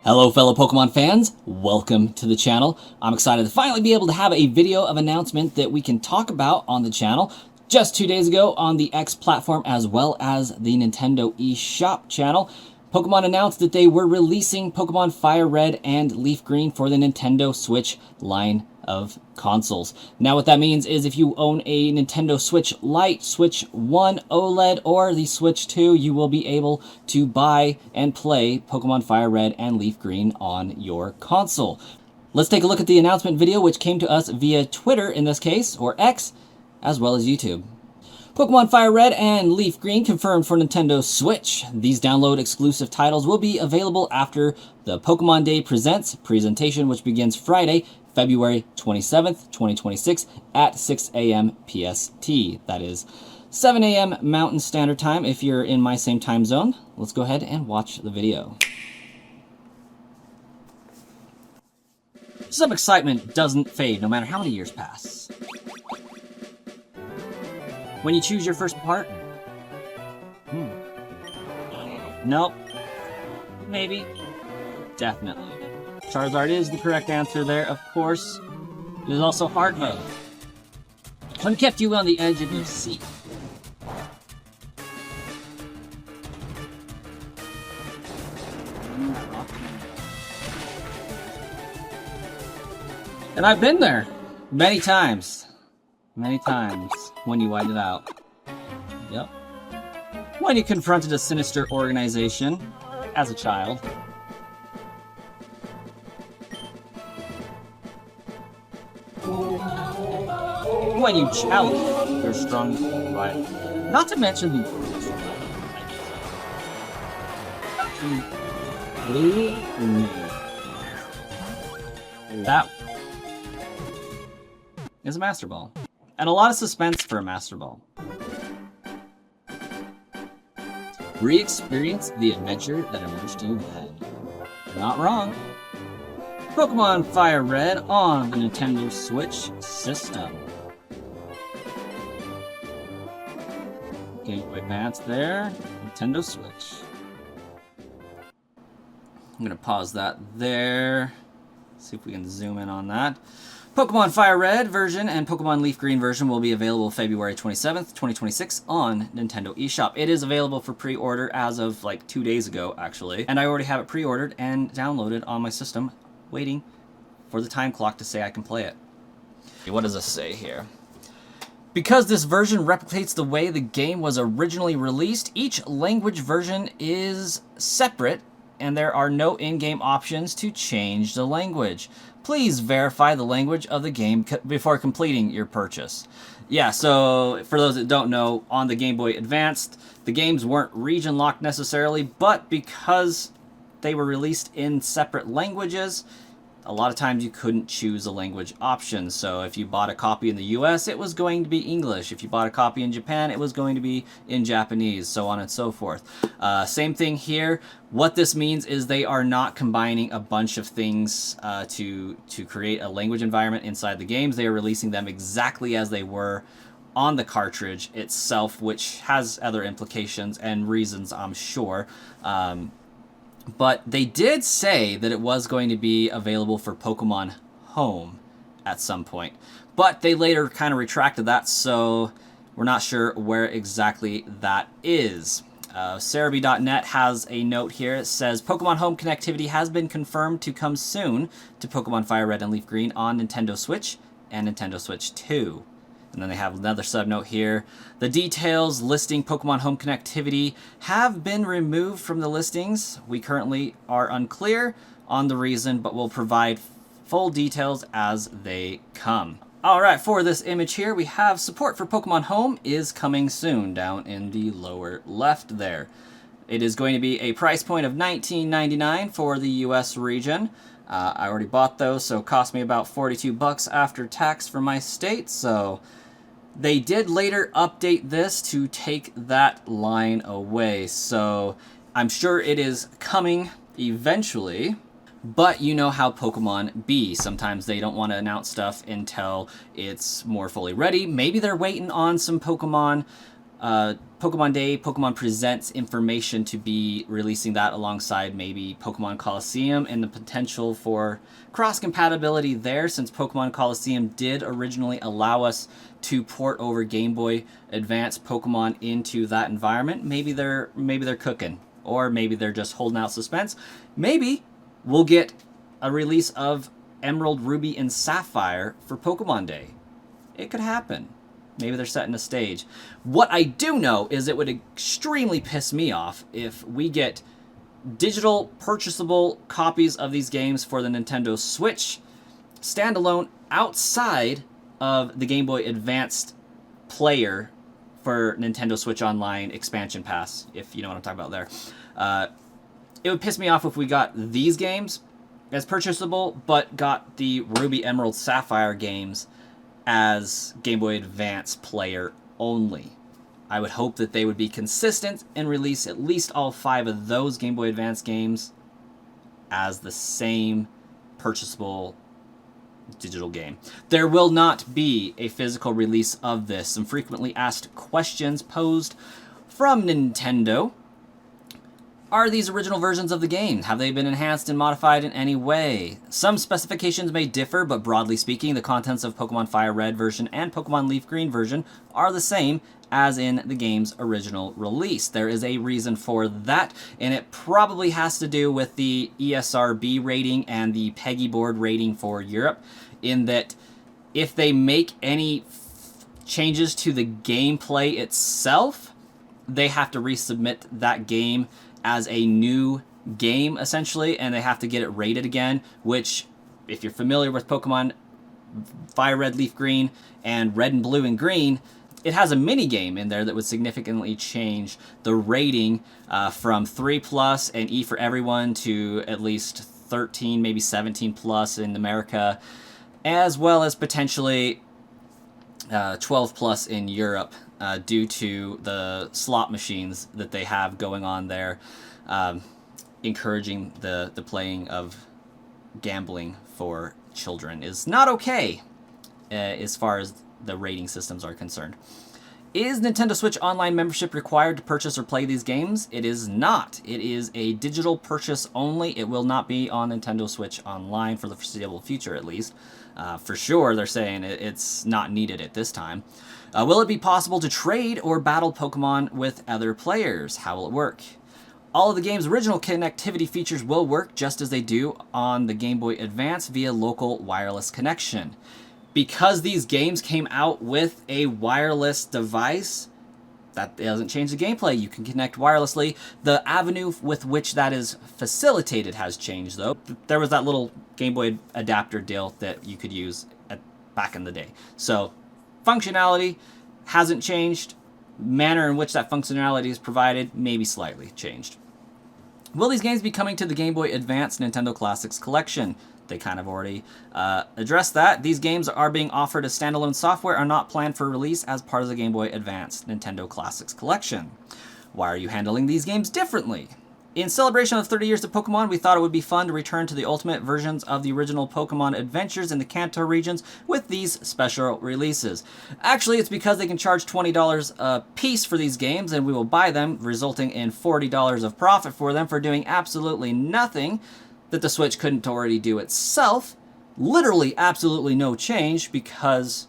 Hello fellow Pokemon fans, welcome to the channel. I'm excited to finally be able to have a video of announcement that we can talk about on the channel. Just 2 days ago on the X platform as well as the Nintendo eShop channel, Pokemon announced that they were releasing Pokemon Fire Red and Leaf Green for the Nintendo Switch line of consoles. Now what that means is if you own a Nintendo Switch Lite, Switch 1 OLED, or the Switch 2, you will be able to buy and play Pokemon Fire Red and Leaf Green on your console. Let's take a look at the announcement video, which came to us via Twitter in this case, or X, as well as YouTube. Pokemon Fire Red and Leaf Green confirmed for Nintendo Switch. These download exclusive titles will be available after the Pokemon Day Presents presentation, which begins Friday, February 27th, 2026 at 6 a.m. PST. That is 7 a.m. Mountain Standard Time if you're in my same time zone. Let's go ahead and watch the video. Some excitement doesn't fade no matter how many years pass. When you choose your first partner. Nope. Maybe. Definitely. Charizard is the correct answer there, of course. It is also hard mode. One kept you on the edge of your seat. And I've been there many times. Many times when you white it out. Yep. When you confronted a sinister organization as a child. When you challenge your strong rival. Not to mention the that is a Master Ball. And a lot of suspense for a Master Ball. Re-experience the adventure that immersed you in. Not wrong. Pokemon Fire Red on the Nintendo Switch system. Game Boy Advance there. Nintendo Switch. I'm going to pause that there. See if we can zoom in on that. Pokemon Fire Red version and Pokemon Leaf Green version will be available February 27th, 2026 on Nintendo eShop. It is available for pre-order as of like 2 days ago, actually. And I already have it pre-ordered and downloaded on my system, waiting for the time clock to say I can play it. What does this say here? Because this version replicates the way the game was originally released, each language version is separate and there are no in-game options to change the language. Please verify the language of the game before completing your purchase. Yeah, so for those that don't know, on the Game Boy Advanced, the games weren't region locked necessarily, but because they were released in separate languages, a lot of times you couldn't choose a language option. So if you bought a copy in the US, it was going to be English. If you bought a copy in Japan, it was going to be in Japanese, so on and so forth. Same thing here. What this means is they are not combining a bunch of things to create a language environment inside the games. They are releasing them exactly as they were on the cartridge itself, which has other implications and reasons, I'm sure. But they did say that it was going to be available for Pokemon Home at some point. But they later kind of retracted that, so we're not sure where exactly that is. Cerebi.net has a note here. It says, Pokemon Home connectivity has been confirmed to come soon to Pokemon Fire Red and Leaf Green on Nintendo Switch and Nintendo Switch 2. And then they have another subnote here. The details listing Pokemon Home connectivity have been removed from the listings. We currently are unclear on the reason, but we'll provide full details as they come. Alright, for this image here, we have support for Pokemon Home is coming soon, down in the lower left there. It is going to be a price point of $19.99 for the US region. I already bought those, so it cost me about $42 after tax for my state, so they did later update this to take that line away, so I'm sure it is coming eventually. But you know how Pokemon be. Sometimes they don't want to announce stuff until it's more fully ready. Maybe they're waiting on some Pokemon Pokemon Day, Pokemon Presents information to be releasing that alongside maybe Pokemon Coliseum and the potential for cross-compatibility there, since Pokemon Coliseum did originally allow us to port over Game Boy Advance Pokemon into that environment. Maybe they're cooking, or maybe they're just holding out suspense. Maybe we'll get a release of Emerald, Ruby, and Sapphire for Pokemon Day. It could happen. Maybe they're setting a stage. What I do know is it would extremely piss me off if we get digital purchasable copies of these games for the Nintendo Switch standalone outside of the Game Boy Advanced player for Nintendo Switch Online expansion pass, if you know what I'm talking about there. It would piss me off if we got these games as purchasable, but got the Ruby, Emerald, Sapphire games as Game Boy Advance player only. I would hope that they would be consistent and release at least all 5 of those Game Boy Advance games as the same purchasable digital game. There will not be a physical release of this. Some frequently asked questions posed from Nintendo. Are these original versions of the game? Have they been enhanced and modified in any way? Some specifications may differ, but broadly speaking, the contents of Pokemon Fire Red version and Pokemon Leaf Green version are the same as in the game's original release. There is a reason for that, and it probably has to do with the ESRB rating and the PEGI board rating for Europe, in that if they make any changes to the gameplay itself, they have to resubmit that game as a new game, essentially, and they have to get it rated again, which, if you're familiar with Pokemon Fire Red, Leaf Green, and Red and Blue and Green, it has a mini game in there that would significantly change the rating from 3+ and E for everyone to at least 13, maybe 17+ in America, as well as potentially 12+ in Europe, due to the slot machines that they have going on there, encouraging the playing of gambling for children is not okay, as far as the rating systems are concerned. Is Nintendo Switch Online membership required to purchase or play these games? It is not. It is a digital purchase only. It will not be on Nintendo Switch Online for the foreseeable future, at least. For sure, they're saying it's not needed at this time. Will it be possible to trade or battle Pokemon with other players? How will it work? All of the game's original connectivity features will work just as they do on the Game Boy Advance via local wireless connection. Because these games came out with a wireless device, that doesn't change the gameplay. You can connect wirelessly. The avenue with which that is facilitated has changed, though. There was that little Game Boy adapter deal that you could use back in the day. So, functionality hasn't changed. Manner in which that functionality is provided maybe slightly changed. Will these games be coming to the Game Boy Advance Nintendo Classics Collection? They kind of already addressed that. These games are being offered as standalone software, are not planned for release as part of the Game Boy Advance Nintendo Classics Collection. Why are you handling these games differently? In celebration of 30 years of Pokemon, we thought it would be fun to return to the ultimate versions of the original Pokemon adventures in the Kanto regions with these special releases. Actually, it's because they can charge $20 a piece for these games, and we will buy them, resulting in $40 of profit for them for doing absolutely nothing that the Switch couldn't already do itself. Literally absolutely no change because,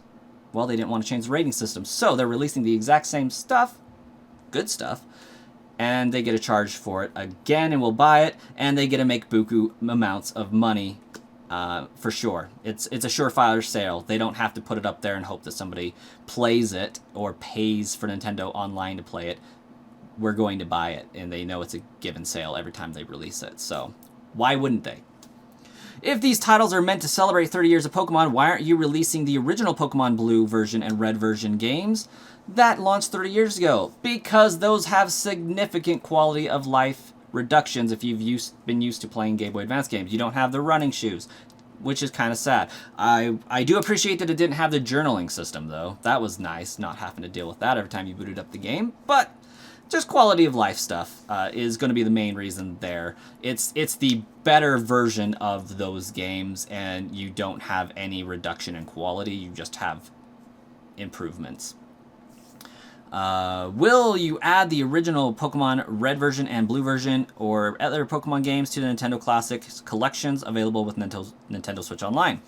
well, they didn't want to change the rating system. So they're releasing the exact same stuff, good stuff, and they get a charge for it again, and we'll buy it, and they get to make buku amounts of money for sure. It's a surefire sale. They don't have to put it up there and hope that somebody plays it or pays for Nintendo Online to play it. We're going to buy it, and they know it's a given sale every time they release it. So why wouldn't they? If these titles are meant to celebrate 30 years of Pokemon, why aren't you releasing the original Pokemon Blue version and Red version games that launched 30 years ago? Because those have significant quality of life reductions if you've been used to playing Game Boy Advance games. You don't have the running shoes, which is kind of sad. I do appreciate that it didn't have the journaling system, though. That was nice, not having to deal with that every time you booted up the game. But just quality of life stuff is going to be the main reason there. It's the better version of those games, and you don't have any reduction in quality. You just have improvements. Will you add the original Pokemon Red version and Blue version or other Pokemon games to the Nintendo Classics collections available with Nintendo Switch Online?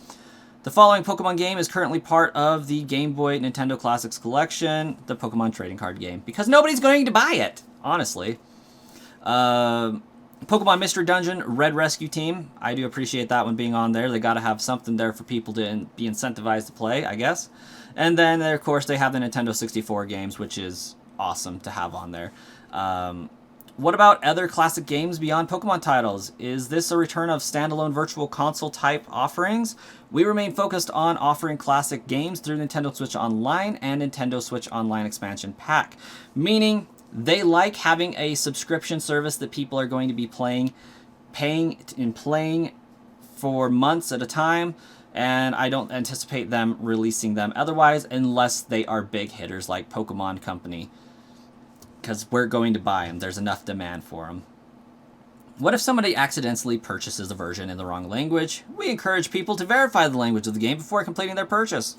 The following Pokemon game is currently part of the Game Boy Nintendo Classics collection, the Pokemon trading card game, because nobody's going to buy it, honestly. Pokemon Mystery Dungeon Red Rescue Team. I do appreciate that one being on there. They got to have something there for people to be incentivized to play, I guess. And then, of course, they have the Nintendo 64 games, which is awesome to have on there. What about other classic games beyond Pokemon titles? Is this a return of standalone virtual console type offerings? We remain focused on offering classic games through Nintendo Switch Online and Nintendo Switch Online Expansion Pack. Meaning, they like having a subscription service that people are going to be paying for months at a time. And I don't anticipate them releasing them otherwise unless they are big hitters like Pokemon Company. Because we're going to buy them. There's enough demand for them. What if somebody accidentally purchases a version in the wrong language? We encourage people to verify the language of the game before completing their purchase.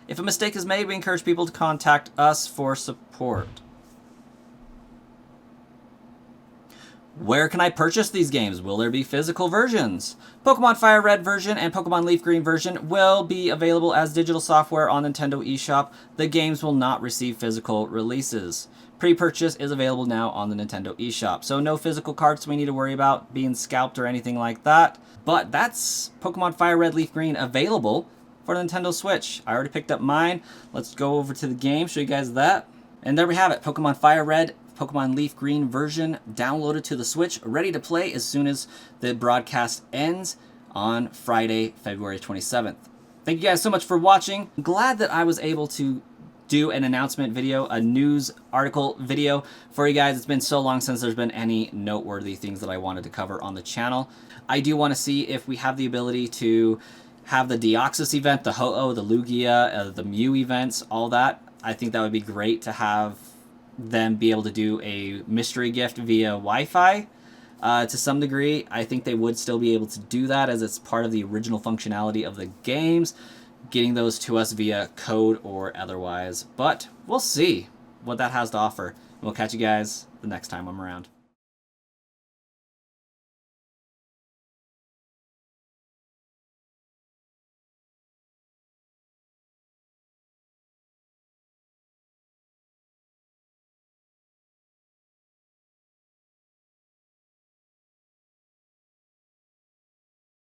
If a mistake is made, we encourage people to contact us for support. Where can I purchase these games? Will there be physical versions? Pokemon Fire Red version and Pokemon Leaf Green version will be available as digital software on Nintendo eShop. The games will not receive physical releases. Pre-purchase is available now on the Nintendo eShop. So no physical cards we need to worry about being scalped or anything like that. But that's Pokemon Fire Red Leaf Green available for the Nintendo Switch. I already picked up mine. Let's go over to the game, show you guys that. And there we have it, Pokemon Fire Red, Pokemon Leaf Green version downloaded to the Switch, ready to play as soon as the broadcast ends on Friday, February 27th. Thank you guys so much for watching. I'm glad that I was able to do an announcement video, a news article video for you guys. It's been so long since there's been any noteworthy things that I wanted to cover on the channel. I do want to see if we have the ability to have the Deoxys event, the Ho-Oh, the Lugia, the Mew events, all that. I think that would be great to have them be able to do a mystery gift via Wi-Fi to some degree. I think they would still be able to do that as it's part of the original functionality of the games, getting those to us via code or otherwise. But we'll see what that has to offer. We'll catch you guys the next time I'm around.